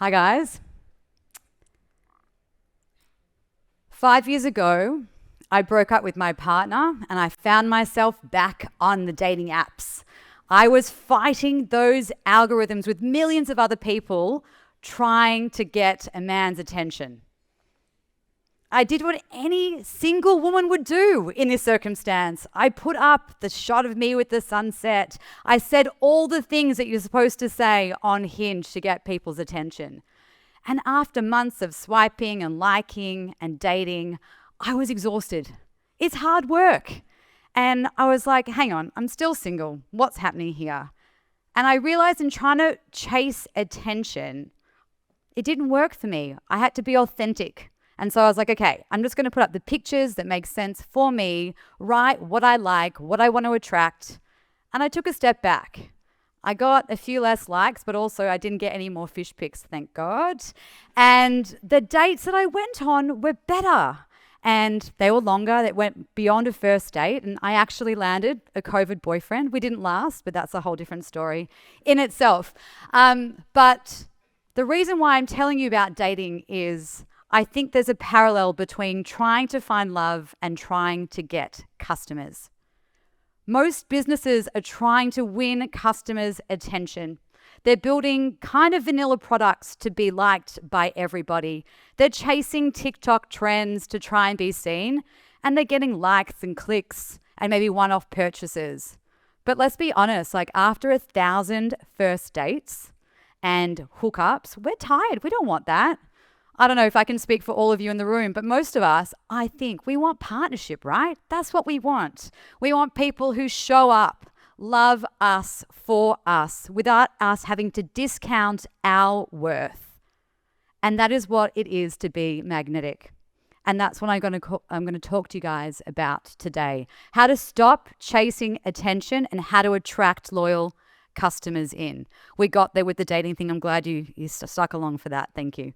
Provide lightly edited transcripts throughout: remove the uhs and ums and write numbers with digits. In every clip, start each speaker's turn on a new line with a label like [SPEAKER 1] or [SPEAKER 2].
[SPEAKER 1] Hi, guys. 5 years ago, I broke up with my partner and I found myself back on the dating apps. I was fighting those algorithms with millions of other people trying to get a man's attention. I did what any single woman would do in this circumstance. I put up the shot of me with the sunset. I said all the things that you're supposed to say on Hinge to get people's attention. And after months of swiping and liking and dating, I was exhausted. It's hard work. And I was like, hang on, I'm still single. What's happening here? And I realized in trying to chase attention, it didn't work for me. I had to be authentic. And so I was like, okay, I'm just going to put up the pictures that make sense for me, write what I like, what I want to attract. And I took a step back. I got a few less likes, but also I didn't get any more fish pics, thank God. And the dates that I went on were better. And they were longer. They went beyond a first date. And I actually landed a COVID boyfriend. We didn't last, but that's a whole different story in itself. But the reason why I'm telling you about dating is I think there's a parallel between trying to find love and trying to get customers. Most businesses are trying to win customers' attention. They're building kind of vanilla products to be liked by everybody. They're chasing TikTok trends to try and be seen, and they're getting likes and clicks and maybe one-off purchases. But let's be honest, like after 1,000 first dates and hookups, we're tired. We don't want that. I don't know if I can speak for all of you in the room, but most of us, I think we want partnership, right? That's what we want. We want people who show up, love us for us, without us having to discount our worth. And that is what it is to be magnetic. And that's what I'm going to talk to you guys about today. How to stop chasing attention and how to attract loyal customers in. We got there with the dating thing. I'm glad you stuck along for that. Thank you.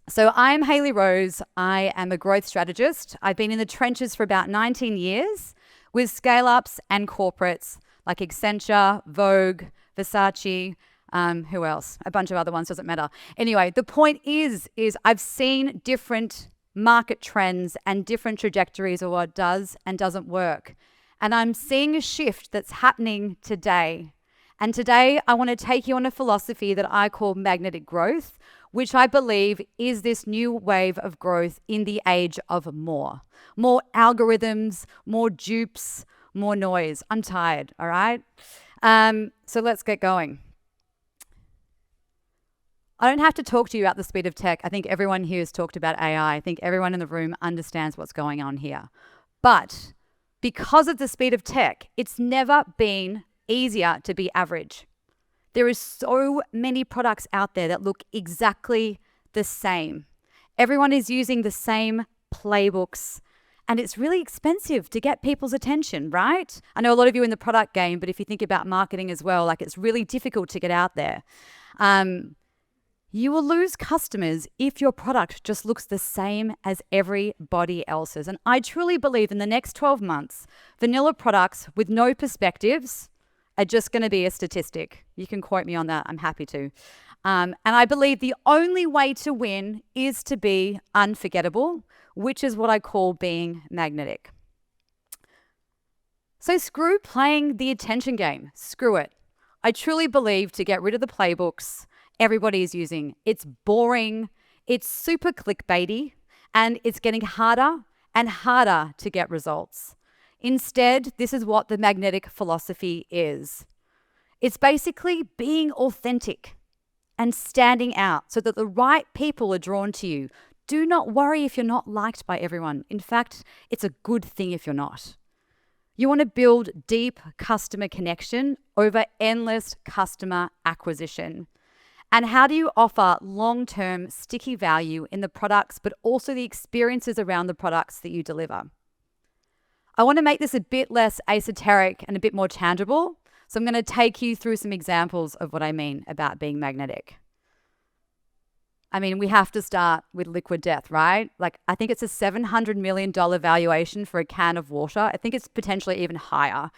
[SPEAKER 1] So I'm Hayley Rose. I am a growth strategist. I've been in the trenches for about 19 years with scale-ups and corporates like Accenture, Vogue, Versace, who else? A bunch of other ones, doesn't matter. Anyway, the point is I've seen different market trends and different trajectories of what does and doesn't work. And I'm seeing a shift that's happening today. And today I want to take you on a philosophy that I call magnetic growth, which I believe is this new wave of growth in the age of more. More algorithms, more dupes, more noise. I'm tired, all right? So let's get going. I don't have to talk to you about the speed of tech. I think everyone here has talked about AI. I think everyone in the room understands what's going on here. But because of the speed of tech, it's never been easier to be average. There is so many products out there that look exactly the same. Everyone is using the same playbooks, and it's really expensive to get people's attention, right? I know a lot of you in the product game, but if you think about marketing as well, like it's really difficult to get out there. You will lose customers if your product just looks the same as everybody else's. And I truly believe in the next 12 months, vanilla products with no perspectives are just going to be a statistic. You can quote me on that. I'm happy to. And I believe the only way to win is to be unforgettable, which is what I call being magnetic. So screw playing the attention game. Screw it. I truly believe to get rid of the playbooks everybody is using. It's boring. It's super clickbaity, and it's getting harder and harder to get results. Instead, this is what the magnetic philosophy is. It's basically being authentic and standing out so that the right people are drawn to you. Do not worry if you're not liked by everyone. In fact, it's a good thing if you're not. You want to build deep customer connection over endless customer acquisition. And how do you offer long-term sticky value in the products, but also the experiences around the products that you deliver? I want to make this a bit less esoteric and a bit more tangible. So I'm going to take you through some examples of what I mean about being magnetic. I mean, we have to start with liquid death, right? Like, I think it's a $700 million valuation for a can of water. I think it's potentially even higher.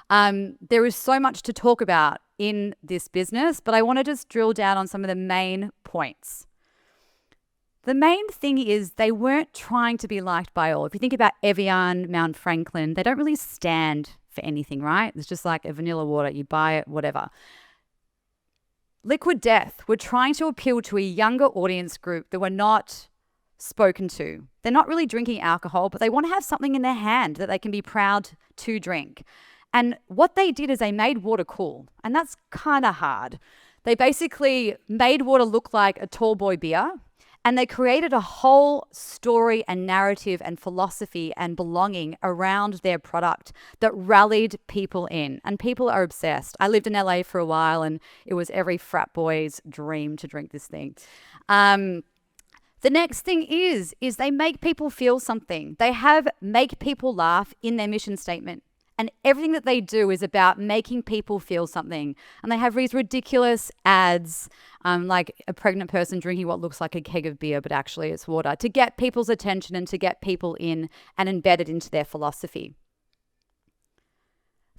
[SPEAKER 1] There is so much to talk about in this business, but I want to just drill down on some of the main points. The main thing is they weren't trying to be liked by all. If you think about Evian, Mount Franklin, they don't really stand for anything, right? It's just like a vanilla water. You buy it, whatever. Liquid Death were trying to appeal to a younger audience group that were not spoken to. They're not really drinking alcohol, but they want to have something in their hand that they can be proud to drink. And what they did is they made water cool, and that's kind of hard. They basically made water look like a tall boy beer, and they created a whole story and narrative and philosophy and belonging around their product that rallied people in. And people are obsessed. I lived in LA for a while, and it was every frat boy's dream to drink this thing. The next thing is they make people feel something. They have make people laugh in their mission statement. And everything that they do is about making people feel something. And they have these ridiculous ads, like a pregnant person drinking what looks like a keg of beer, but actually it's water, to get people's attention and to get people in and embedded into their philosophy.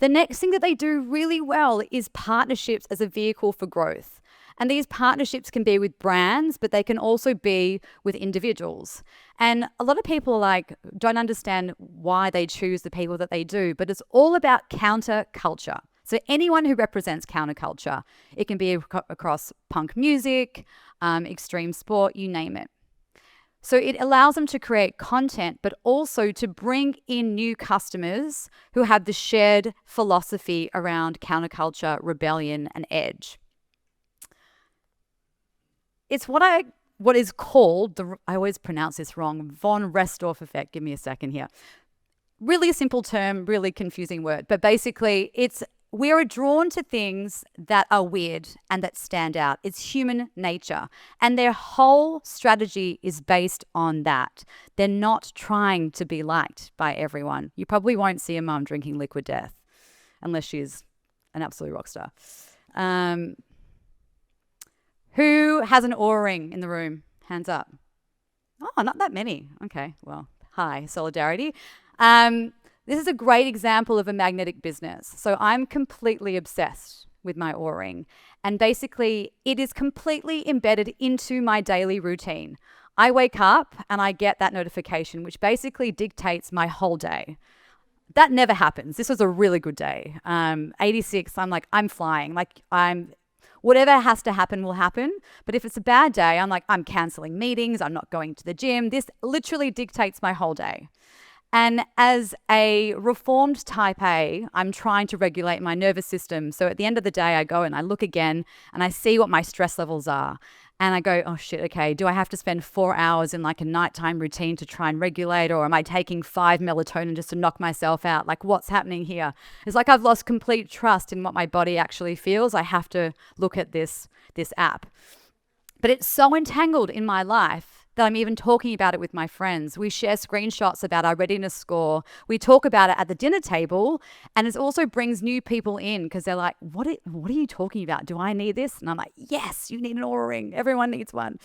[SPEAKER 1] The next thing that they do really well is partnerships as a vehicle for growth. And these partnerships can be with brands, but they can also be with individuals. And a lot of people don't understand why they choose the people that they do, but it's all about counterculture. So anyone who represents counterculture, it can be across punk music, extreme sport, you name it. So it allows them to create content, but also to bring in new customers who have the shared philosophy around counterculture, rebellion, and edge. It's what is called, I always pronounce this wrong, von Restorff effect. Give me a second here. Really simple term, really confusing word. But basically, we are drawn to things that are weird and that stand out. It's human nature. And their whole strategy is based on that. They're not trying to be liked by everyone. You probably won't see a mum drinking Liquid Death unless she's an absolute rock star. Who has an Oura ring in the room? Hands up. Oh, not that many. Okay, well, hi, solidarity. This is a great example of a magnetic business. So I'm completely obsessed with my Oura ring. And basically, it is completely embedded into my daily routine. I wake up and I get that notification, which basically dictates my whole day. That never happens. This was a really good day. 86, I'm flying. Whatever has to happen will happen. But if it's a bad day, I'm canceling meetings. I'm not going to the gym. This literally dictates my whole day. And as a reformed type A, I'm trying to regulate my nervous system. So at the end of the day, I go and I look again and I see what my stress levels are. And I go, oh shit, okay, do I have to spend 4 hours in a nighttime routine to try and regulate? Or am I taking 5 melatonin just to knock myself out? What's happening here? It's like I've lost complete trust in what my body actually feels. I have to look at this app. But it's so entangled in my life that I'm even talking about it with my friends. We share screenshots about our readiness score. We talk about it at the dinner table, and it also brings new people in because they're like, what are you talking about? Do I need this? And I'm like, yes, you need an Oura ring. Everyone needs one.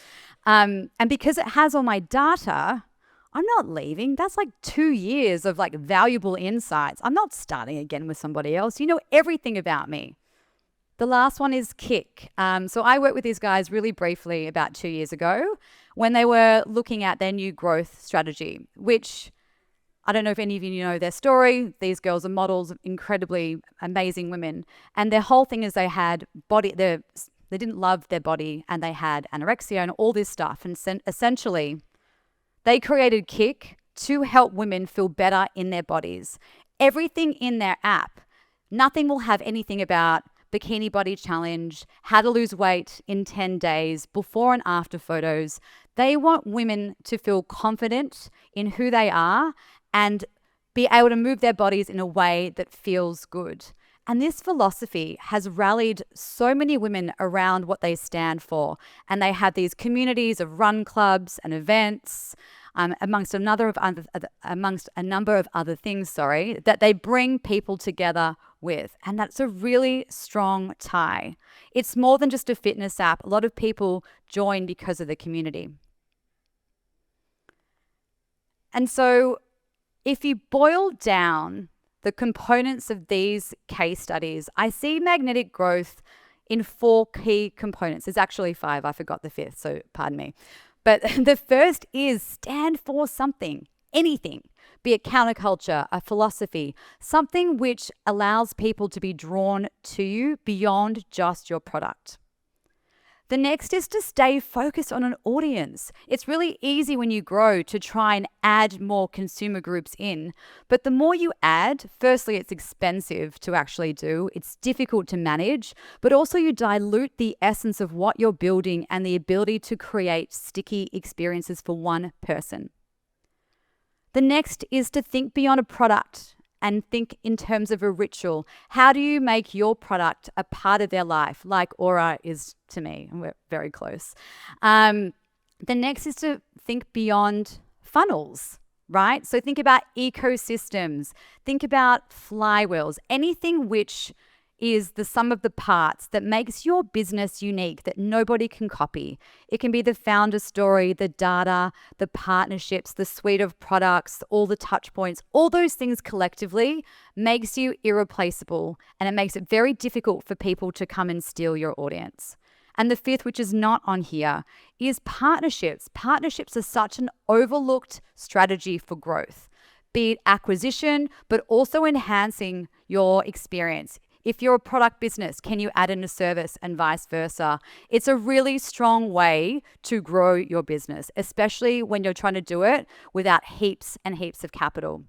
[SPEAKER 1] And because it has all my data, I'm not leaving. That's 2 years of valuable insights. I'm not starting again with somebody else. You know everything about me. The last one is Kick. So I worked with these guys really briefly about 2 years ago when they were looking at their new growth strategy, which I don't know if any of you know their story. These girls are models, incredibly amazing women. And their whole thing is they didn't love their body and they had anorexia and all this stuff. And essentially, they created Kick to help women feel better in their bodies. Everything in their app, nothing will have anything about bikini body challenge, how to lose weight in 10 days, before and after photos. They want women to feel confident in who they are and be able to move their bodies in a way that feels good. And this philosophy has rallied so many women around what they stand for. And they have these communities of run clubs and events, amongst a number of other things, that they bring people together with. And that's a really strong tie. It's more than just a fitness app. A lot of people join because of the community. And so if you boil down the components of these case studies, I see magnetic growth in 4 key components. There's actually 5. I forgot the 5th, so pardon me. But the first is stand for something, anything, be it counterculture, a philosophy, something which allows people to be drawn to you beyond just your product. The next is to stay focused on an audience. It's really easy when you grow to try and add more consumer groups in, but the more you add, firstly, it's expensive to actually do, it's difficult to manage, but also you dilute the essence of what you're building and the ability to create sticky experiences for one person. The next is to think beyond a product and think in terms of a ritual. How do you make your product a part of their life, like Aura is to me, and we're very close. The next is to think beyond funnels, right? So think about ecosystems, think about flywheels, anything which is the sum of the parts that makes your business unique, that nobody can copy. It can be the founder story, the data, the partnerships, the suite of products, all the touch points, all those things collectively makes you irreplaceable, and it makes it very difficult for people to come and steal your audience. And the 5th, which is not on here, is partnerships. Partnerships are such an overlooked strategy for growth, be it acquisition, but also enhancing your experience. If you're a product business, can you add in a service and vice versa? It's a really strong way to grow your business, especially when you're trying to do it without heaps and heaps of capital.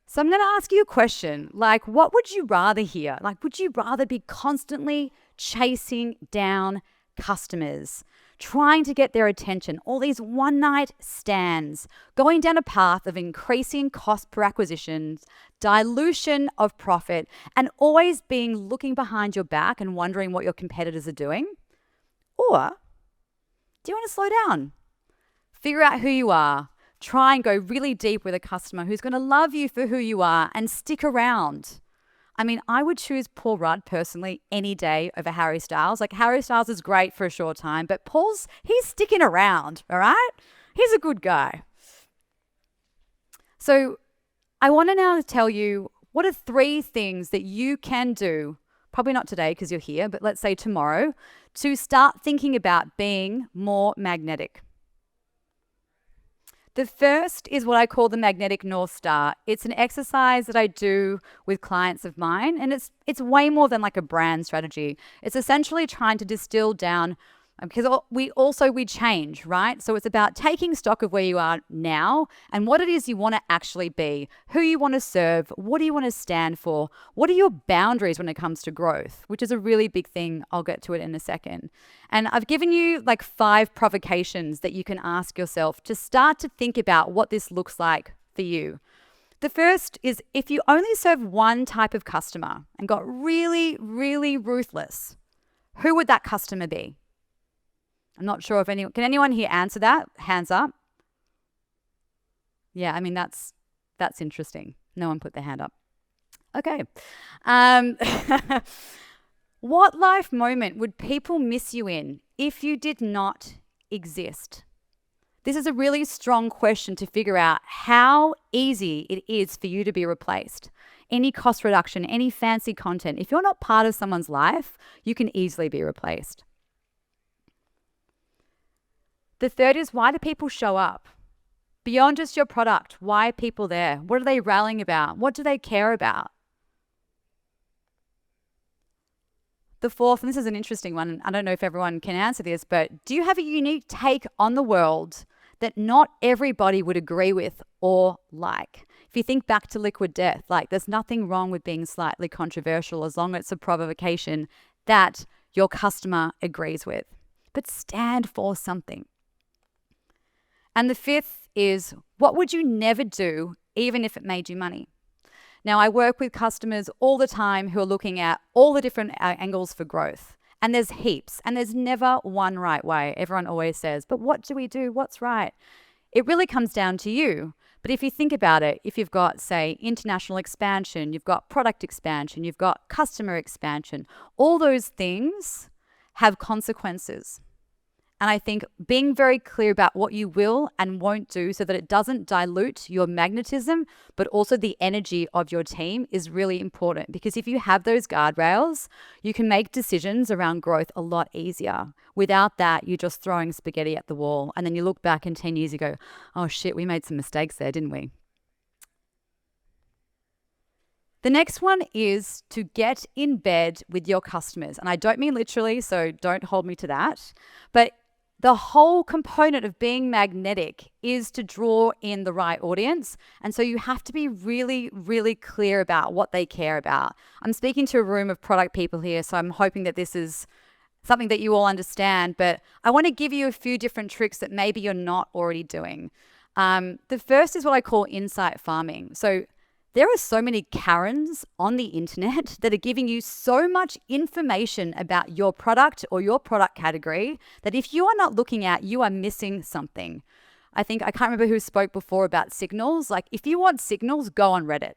[SPEAKER 1] So I'm going to ask you a question, like, what would you rather hear? Like, would you rather be constantly chasing down customers, trying to get their attention, all these one-night stands, going down a path of increasing cost per acquisitions, dilution of profit, and always looking behind your back and wondering what your competitors are doing? Or do you want to slow down? Figure out who you are. Try and go really deep with a customer who's going to love you for who you are and stick around. I mean, I would choose Paul Rudd personally any day over Harry Styles. Like, Harry Styles is great for a short time, but he's sticking around, all right? He's a good guy. So I want to now tell you what are 3 things that you can do, probably not today because you're here, but let's say tomorrow, to start thinking about being more magnetic. The first is what I call the magnetic North Star. It's an exercise that I do with clients of mine, and it's way more than like a brand strategy. It's essentially trying to distill down, because we change, right? So it's about taking stock of where you are now and what it is you want to actually be, who you want to serve, what do you want to stand for, what are your boundaries when it comes to growth, which is a really big thing. I'll get to it in a second. And I've given you like 5 provocations that you can ask yourself to start to think about what this looks like for you. The first is, if you only serve one type of customer and got really, really ruthless, who would that customer be? I'm not sure if can anyone here answer that? Hands up. Yeah, I mean, that's interesting. No one put their hand up. Okay. What life moment would people miss you in if you did not exist? This is a really strong question to figure out how easy it is for you to be replaced. Any cost reduction, any fancy content, if you're not part of someone's life, you can easily be replaced. The third is, why do people show up? Beyond just your product, why are people there? What are they rallying about? What do they care about? The fourth, and this is an interesting one, I don't know if everyone can answer this, but do you have a unique take on the world that not everybody would agree with or like? If you think back to Liquid Death, like, there's nothing wrong with being slightly controversial as long as it's a provocation that your customer agrees with. But stand for something. And the 5th is, what would you never do even if it made you money? Now, I work with customers all the time who are looking at all the different angles for growth. And there's heaps, and there's never one right way. Everyone always says, but what do we do? What's right? It really comes down to you. But if you think about it, if you've got, say, international expansion, you've got product expansion, you've got customer expansion, all those things have consequences. And I think being very clear about what you will and won't do so that it doesn't dilute your magnetism, but also the energy of your team is really important. Because if you have those guardrails, you can make decisions around growth a lot easier. Without that, you're just throwing spaghetti at the wall. And then you look back in 10 years, you go, oh shit, we made some mistakes there, didn't we? The next one is to get in bed with your customers. And I don't mean literally, so don't hold me to that. But the whole component of being magnetic is to draw in the right audience. And so you have to be really, really clear about what they care about. I'm speaking to a room of product people here, so I'm hoping that this is something that you all understand. But I want to give you a few different tricks that maybe you're not already doing. The first is what I call insight farming. So there are so many Karens on the internet that are giving you so much information about your product or your product category that if you are not looking at, you are missing something. I can't remember who spoke before about signals. Like if you want signals, go on Reddit.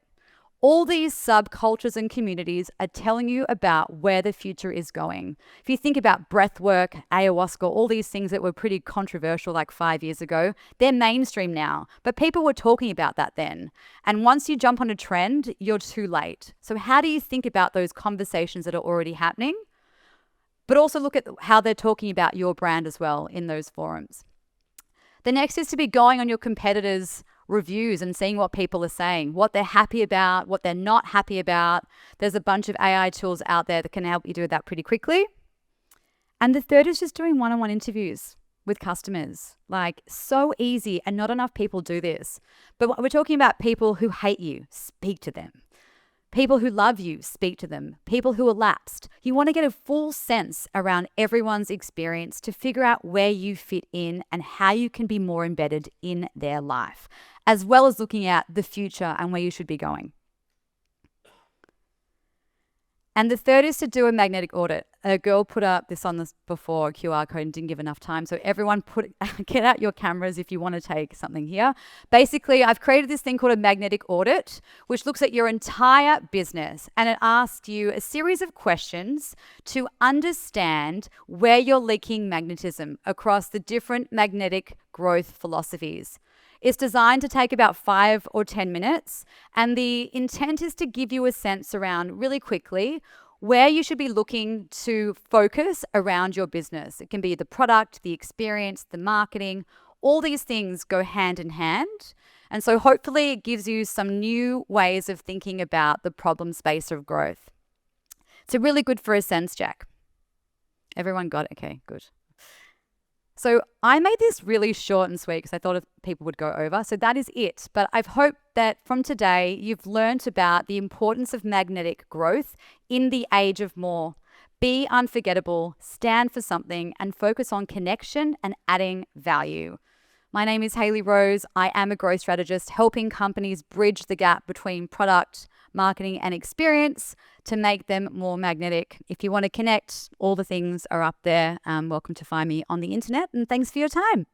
[SPEAKER 1] All these subcultures and communities are telling you about where the future is going. If you think about breath work, ayahuasca, all these things that were pretty controversial like 5 years ago, they're mainstream now. But people were talking about that then. And once you jump on a trend, you're too late. So how do you think about those conversations that are already happening? But also look at how they're talking about your brand as well in those forums. The next is to be going on your competitors' reviews and seeing what people are saying, what they're happy about, what they're not happy about. There's a bunch of AI tools out there that can help you do that pretty quickly. And the third is just doing one-on-one interviews with customers. Like so easy, and not enough people do this. But we're talking about people who hate you, speak to them. People who love you, speak to them. People who are lapsed. You want to get a full sense around everyone's experience to figure out where you fit in and how you can be more embedded in their life, as well as looking at the future and where you should be going. And the third is to do a magnetic audit. A girl put up this on this before, a QR code, and didn't give enough time. So everyone get out your cameras if you want to take something here. Basically, I've created this thing called a magnetic audit, which looks at your entire business. And it asks you a series of questions to understand where you're leaking magnetism across the different magnetic growth philosophies. It's designed to take about 5 or 10 minutes, and the intent is to give you a sense around really quickly where you should be looking to focus around your business. It can be the product, the experience, the marketing. All these things go hand in hand. And so hopefully it gives you some new ways of thinking about the problem space of growth. It's really good for a sense check. Everyone got it? Okay, good. So I made this really short and sweet because I thought people would go over. So that is it. But I've hoped that from today, you've learned about the importance of magnetic growth in the age of more. Be unforgettable, stand for something, and focus on connection and adding value. My name is Hayley Rose. I am a growth strategist helping companies bridge the gap between product, marketing, and experience to make them more magnetic. If you want to connect, all the things are up there. Welcome to find me on the internet, and thanks for your time.